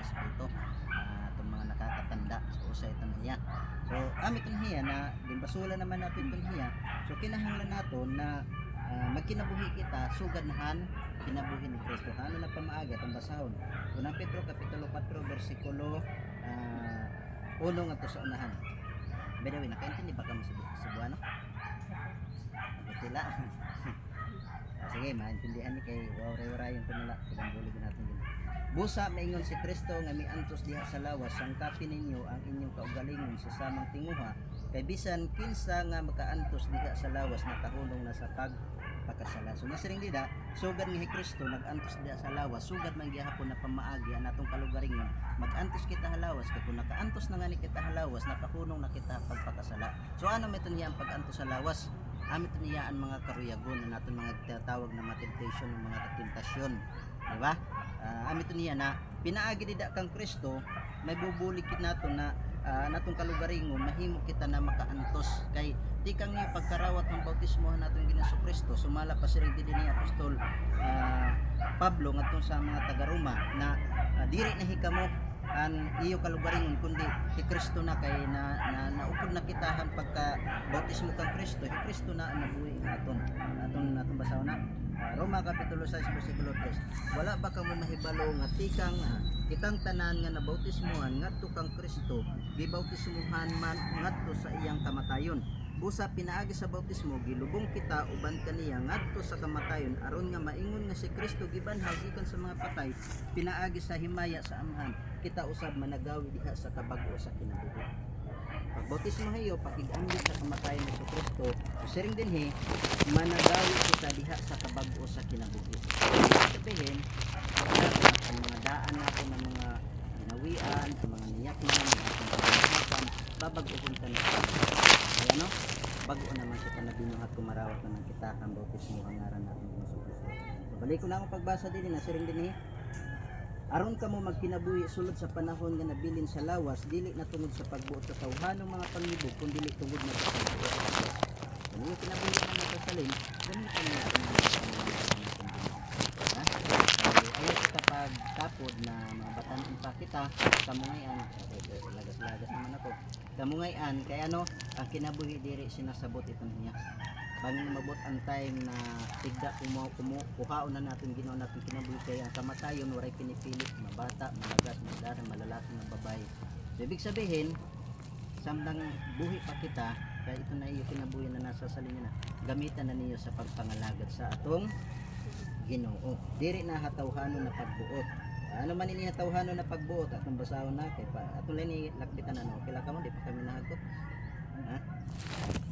Espiritu, itong mga nakakatanda. So usa ito na hiya. So kami itong hiya na gimbasula naman natin itong hiya. So kinahanglan nato na magkinabuhi kita suganahan kinabuhi ni Kristo. Ano na pamaaga itong basahon? Unang Pedro Kapitulo 4 versikulo 1 ngadto sa unahan. By the way, nakaintindi ba ka mo Cebuano? Tila. Sige, maintindihan ni kay wawray-warayon ko nila pinambulig natin din. Busa maingon si Kristo nga miantos diha sa lawas sangkapin ninyo ang inyong kaugalingon sa samang tinguha kay bisan kinsa nga makaantos diha sa lawas nakahulong na sa pagpakasala. So nasiring dida sugad ni Kristo nagantos diha sa lawas sugad man gihapon na pamaagi ang atong kalugaringon magantos kita halawas kay kung nakaantos na nga ni kita halawas nakahulong na kita pagpakasala. So ano meton niya ang pagantos sa lawas? Amit niya ang mga karuyagon na natin mga tinatawag na mga temptation, mga tentasyon, di ba? Amit niya na pinaagi dida kang Kristo, may bubulikit nato na natong kalugaringon mahimo kita na makaantos kay di kang niya pagkarawat ng bautismohan natong Ginoong Kristo sumala pa siring din ni Apostol Pablo ngadto sa mga taga-Roma na diri na hikamo ang iyo kalugaringon kundi si Kristo na kay naupod na kitahan pagka bautismo kang Kristo Kristo na ang nabuhi aton basahon na Roma Kapitulo 6 versikulo 3 wala ba kamo mahibalo nga tikang kitang tanan nga nabautismohan ngadto kang Kristo gibautismohan man ngadto sa iyang kamatayon busa pinaagi sa bautismo gilubong kita uban kaniya ngadto sa kamatayon aron nga maingon nga si Kristo gibanhag gikan sa mga patay pinaagi sa himaya sa amahan kita usab managawi diha sa kabag-o sa kinabuhi. Pagbautismo hayo pakig-ambi sa kamatayon ni Kristo siring dinhi managawi kita diha sa kabag-o sa kinabuhi. Sabihin ang mga daan nato ng mga ginawian, ang mga niyak na babag-uhon ka na. Kaya no, bago naman kita na binuhat kumarawat naman kita ang bautismo ang ngaran natin ng Kristo. So, balik ko na akong pagbasa din na siring dinhi aron kamo magkinabuhi sulod sa panahon nga nabilin sa lawas dili na tungod sa pagbuot sa tawhanong mga panglibog kundi dili tungod na sa pagbuot sa Dios. Kung yung kinabuhi na nagsasalin, ganun ka nga ayaw kita pagtapod na mga batan pa kita kamungayan lagas-lagas naman ako kamungayan kay ano ang kinabuhi diri sinasabot itong niya bangin mabot ang time na tigda kuhaon na natin ginawa natin kinabuhi kaya ang kamatayon waray pinipilit mga bata, malagat, madara, malalaki ng babae so ibig sabihin samdang buhi pa kita kaya ito na iyo kinabuhi na nasa salin na gamitan na niyo sa pagpangalagad sa atong Ginoo diri na hatawhanon na pagbuot ano man ini hatawhanon na pagbuot atong basahon na kay pa atong lini lakbitan ano kila kamo di pa kami nahagot